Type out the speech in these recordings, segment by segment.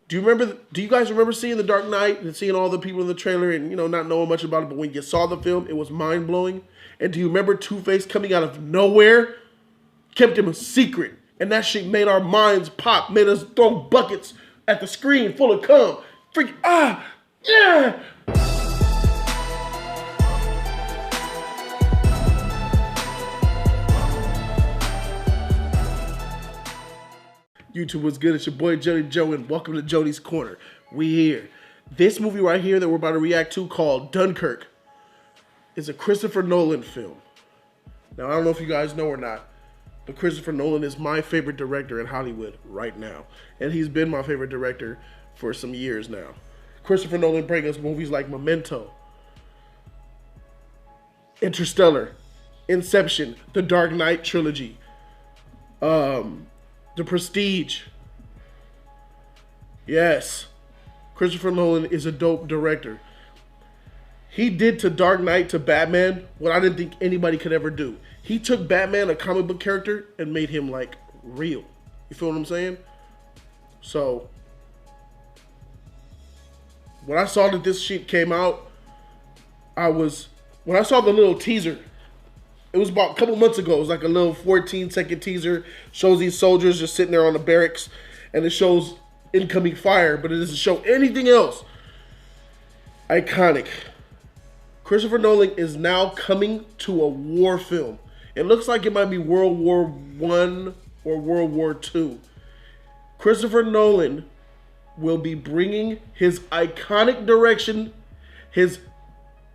Do you guys remember seeing The Dark Knight and seeing all the people in the trailer and, you know, not knowing much about it, but when you saw the film, it was mind-blowing? And do you remember Two-Face coming out of nowhere? Kept him a secret. And that shit made our minds pop, made us throw buckets at the screen full of cum. Yeah! YouTube, what's good? It's your boy Jody Joe, and welcome to Jody's Corner. We here. This movie right here that we're about to react to, called Dunkirk, is a Christopher Nolan film. Now, I don't know if you guys know or not, but Christopher Nolan is my favorite director in Hollywood right now. And he's been my favorite director for some years now. Christopher Nolan brings us movies like Memento, Interstellar, Inception, The Dark Knight trilogy, The Prestige. Yes, Christopher Nolan is a dope director. He did to Dark Knight, to Batman, what I didn't think anybody could ever do. He took Batman, a comic book character, and made him, like, real. You feel what I'm saying? So, when I saw that this shit came out, when I saw the little teaser, it was about a couple months ago. It was like a little 14-second teaser. Shows these soldiers just sitting there on the barracks, and it shows incoming fire, but it doesn't show anything else. Iconic. Christopher Nolan is now coming to a war film. It looks like it might be World War I or World War II. Christopher Nolan will be bringing his iconic direction, his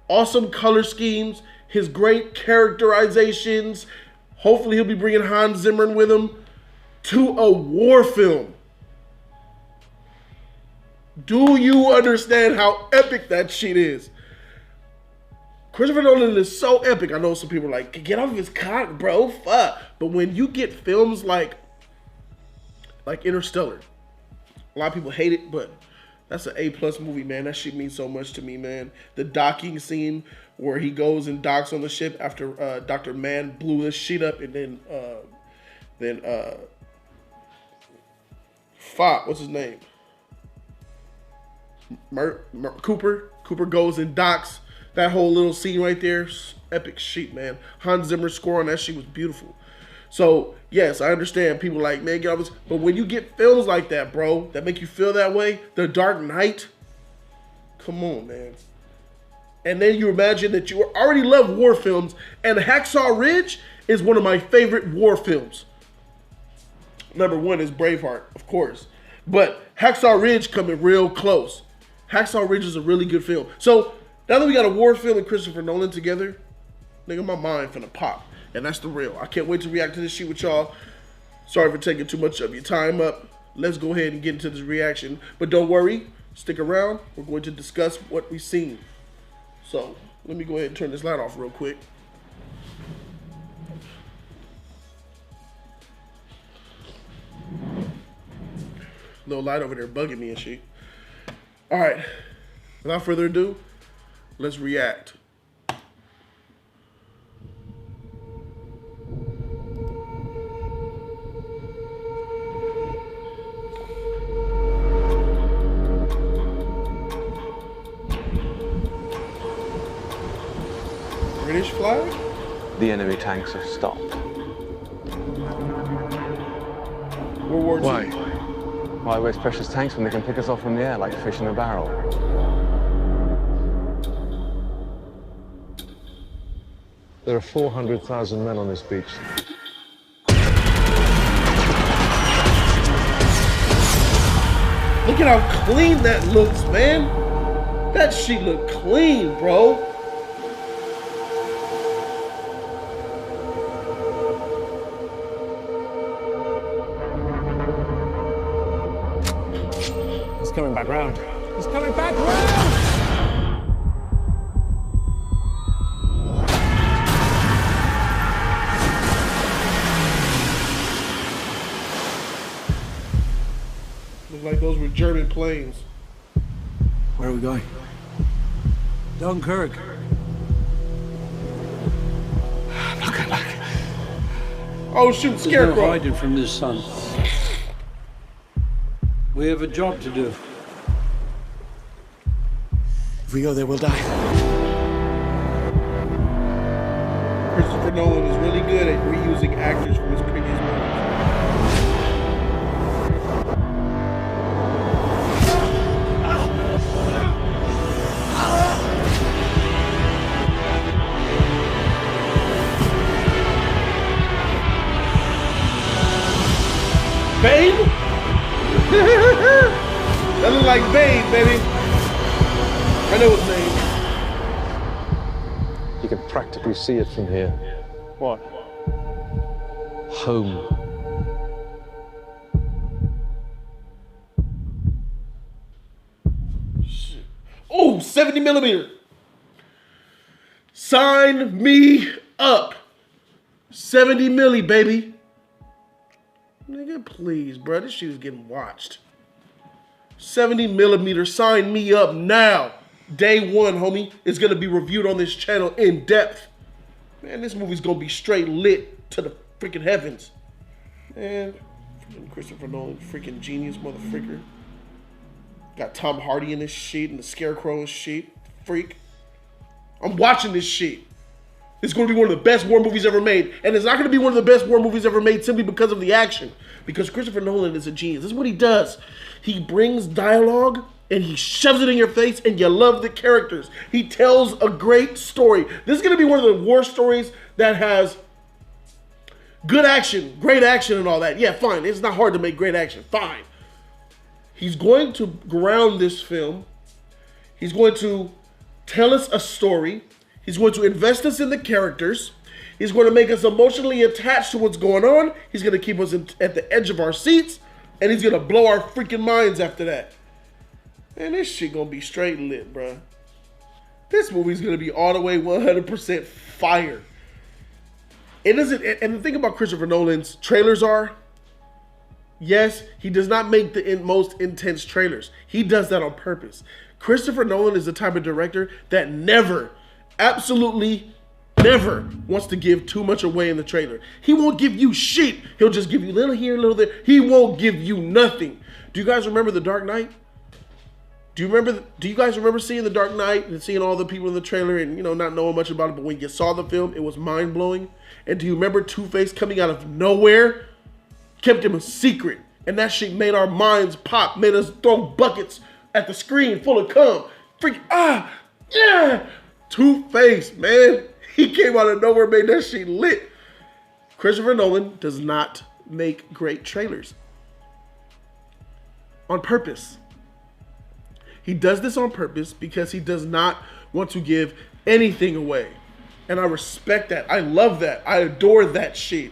awesome color schemes, his great characterizations. Hopefully he'll be bringing Hans Zimmer with him to a war film. Do you understand how epic that shit is? Christopher Nolan is so epic. I know some people are like, get off his cock, bro, fuck. But when you get films like Interstellar, a lot of people hate it, but that's an A+ movie, man. That shit means so much to me, man. The docking scene where he goes and docks on the ship after Dr. Mann blew his shit up, and then what's his name? Cooper goes and docks. That whole little scene right there, epic shit, man. Hans Zimmer's score on that shit was beautiful. So, yes, I understand people like, man, get off this. But when you get films like that, bro, that make you feel that way, The Dark Knight, come on, man. And then you imagine that you already love war films, and Hacksaw Ridge is one of my favorite war films. Number one is Braveheart, of course. But Hacksaw Ridge coming real close. Hacksaw Ridge is a really good film. So, now that we got a war film and Christopher Nolan together, nigga, my mind finna pop. And that's the real. I can't wait to react to this shit with y'all. Sorry for taking too much of your time up. Let's go ahead and get into this reaction. But don't worry, stick around. We're going to discuss what we've seen. So, let me go ahead and turn this light off real quick. Little light over there bugging me and shit. Alright, without further ado, let's react. British flag? The enemy tanks have stopped. World War II. Why? Why waste precious tanks when they can pick us off from the air like fish in a barrel? There are 400,000 men on this beach. Look at how clean that looks, man. That shit look clean, bro. He's coming back round. He's coming back round! Look like those were German planes. Where are we going? Dunkirk. I'm not going back. Oh shoot, There's no Scarecrow. hiding from this sun. We have a job to do. If we go there, we'll die. Christopher Nolan is really good at reusing actors from his previous movies. Babe? That look like Babe, baby. I know his name. You can practically see it from here. What? Home. Oh, 70 millimeter. Sign me up. 70 milli, baby. Nigga, please, bro. This shit is getting watched. 70 millimeter. Sign me up now. Day one, homie. It's going to be reviewed on this channel in depth. Man, this movie's going to be straight lit to the freaking heavens. Man, Christopher Nolan, freaking genius motherfucker. Got Tom Hardy in this shit and the Scarecrow and shit. Freak. I'm watching this shit. It's going to be one of the best war movies ever made. And it's not going to be one of the best war movies ever made simply because of the action. Because Christopher Nolan is a genius. This is what he does. He brings dialogue and he shoves it in your face and you love the characters. He tells a great story. This is going to be one of the war stories that has good action, great action and all that. Yeah, fine. It's not hard to make great action. Fine. He's going to ground this film. He's going to tell us a story. He's going to invest us in the characters. He's going to make us emotionally attached to what's going on. He's going to keep us at the edge of our seats. And he's going to blow our freaking minds after that. Man, this shit going to be straight lit, bro. This movie's going to be all the way 100% fire. It doesn't, and the thing about Christopher Nolan's trailers are, yes, he does not make the most intense trailers. He does that on purpose. Christopher Nolan is the type of director that never, absolutely never wants to give too much away in the trailer. He won't give you shit. He'll just give you a little here, a little there. He won't give you nothing. Do you guys remember The Dark Knight? Do you guys remember seeing The Dark Knight and seeing all the people in the trailer and, you know, not knowing much about it, but when you saw the film, it was mind-blowing? And do you remember Two-Face coming out of nowhere? Kept him a secret. And that shit made our minds pop, made us throw buckets at the screen full of cum. Yeah! Two-Face, man. He came out of nowhere, made that shit lit. Christopher Nolan does not make great trailers. On purpose. He does this on purpose because he does not want to give anything away. And I respect that. I love that. I adore that shit.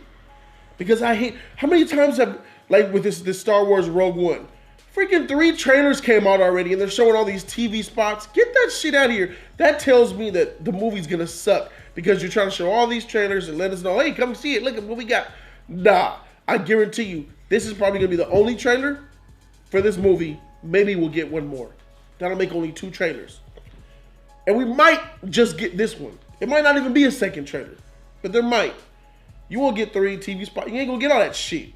Because I hate, how many times have, like with this Star Wars Rogue One, freaking 3 trailers came out already and they're showing all these TV spots. Get that shit out of here. That tells me that the movie's gonna suck because you're trying to show all these trailers and let us know, hey, come see it. Look at what we got. Nah, I guarantee you, this is probably gonna be the only trailer for this movie. Maybe we'll get one more. That'll make only 2 trailers. And we might just get this one. It might not even be a second trailer, but there might. You won't get 3 TV spots. You ain't gonna get all that shit.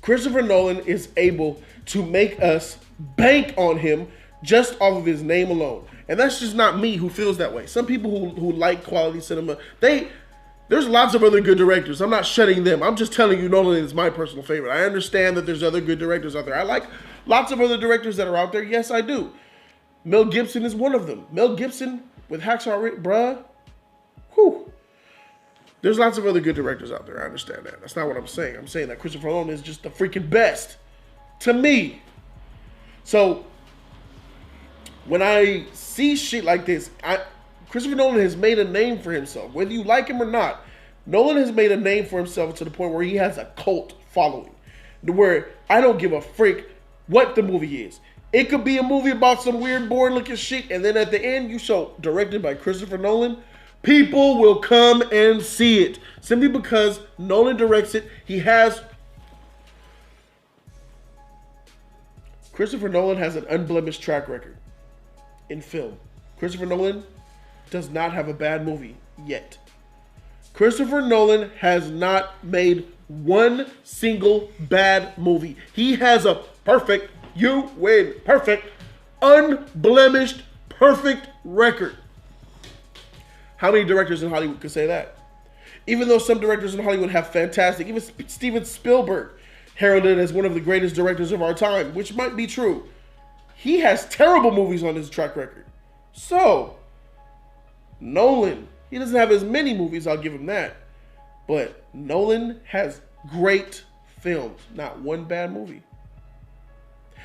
Christopher Nolan is able to make us bank on him just off of his name alone. And that's just not me who feels that way. Some people who like quality cinema, there's lots of other good directors. I'm not shutting them. I'm just telling you Nolan is my personal favorite. I understand that there's other good directors out there. I like lots of other directors that are out there. Yes, I do. Mel Gibson is one of them. Mel Gibson with Hacksaw Ridge, bruh. Whew. There's lots of other good directors out there. I understand that. That's not what I'm saying. I'm saying that Christopher Nolan is just the freaking best to me. So when I see shit like this, Christopher Nolan has made a name for himself. Whether you like him or not, Nolan has made a name for himself to the point where he has a cult following. Where I don't give a freak what the movie is. It could be a movie about some weird, boring looking shit, and then at the end, you show directed by Christopher Nolan. People will come and see it. Simply because Nolan directs it. Christopher Nolan has an unblemished track record in film. Christopher Nolan does not have a bad movie yet. Christopher Nolan has not made one single bad movie. He has a perfect, unblemished, perfect record. How many directors in Hollywood could say that? Even though some directors in Hollywood have fantastic, even Steven Spielberg heralded as one of the greatest directors of our time, which might be true. He has terrible movies on his track record. So, Nolan, he doesn't have as many movies, I'll give him that. But Nolan has great films, not one bad movie.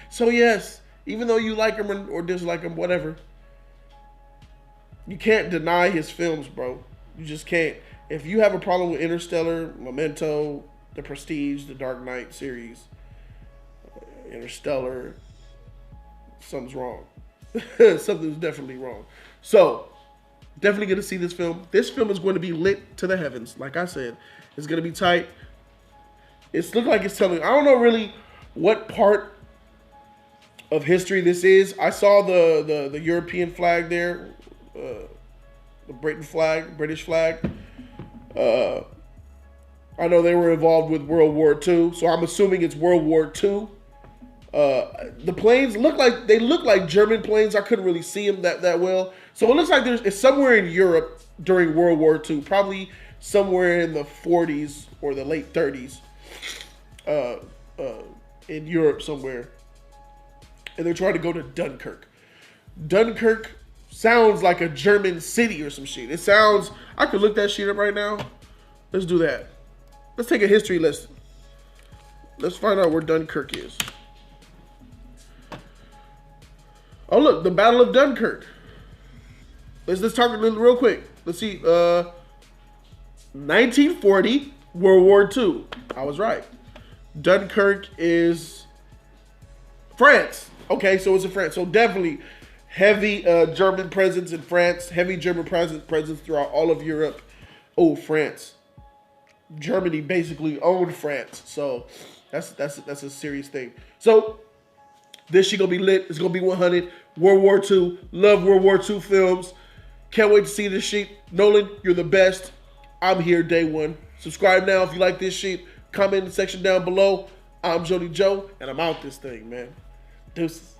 So yes, even though you like him or dislike him, whatever, you can't deny his films, bro. You just can't. If you have a problem with Interstellar, Memento, The Prestige, the Dark Knight series, Interstellar, something's wrong. Something's definitely wrong. So, definitely going to see this film. This film is going to be lit to the heavens. Like I said, it's going to be tight. It's look like it's telling. I don't know really what part of history this is. I saw the European flag there, the British flag. I know they were involved with World War II, so I'm assuming it's World War II. The planes look like German planes. I couldn't really see them that well. So it looks like it's somewhere in Europe during World War II, probably somewhere in the 40s or the late 30s, in Europe somewhere. And they're trying to go to Dunkirk. Dunkirk sounds like a German city or some shit. It sounds, I could look that shit up right now. Let's do that. Let's take a history lesson. Let's find out where Dunkirk is. Oh look, the Battle of Dunkirk. Let's talk real quick. Let's see. 1940, World War II. I was right. Dunkirk is France. Okay, so it's in France. So definitely heavy German presence in France. Heavy German presence throughout all of Europe. Oh, France. Germany basically owned France. So that's a serious thing. So this shit gonna be lit. It's gonna be 100. World War II. Love World War II films. Can't wait to see this shit. Nolan, you're the best. I'm here day one. Subscribe now if you like this shit. Comment in the section down below. I'm Jody Joe, and I'm out this thing, man. Deuces.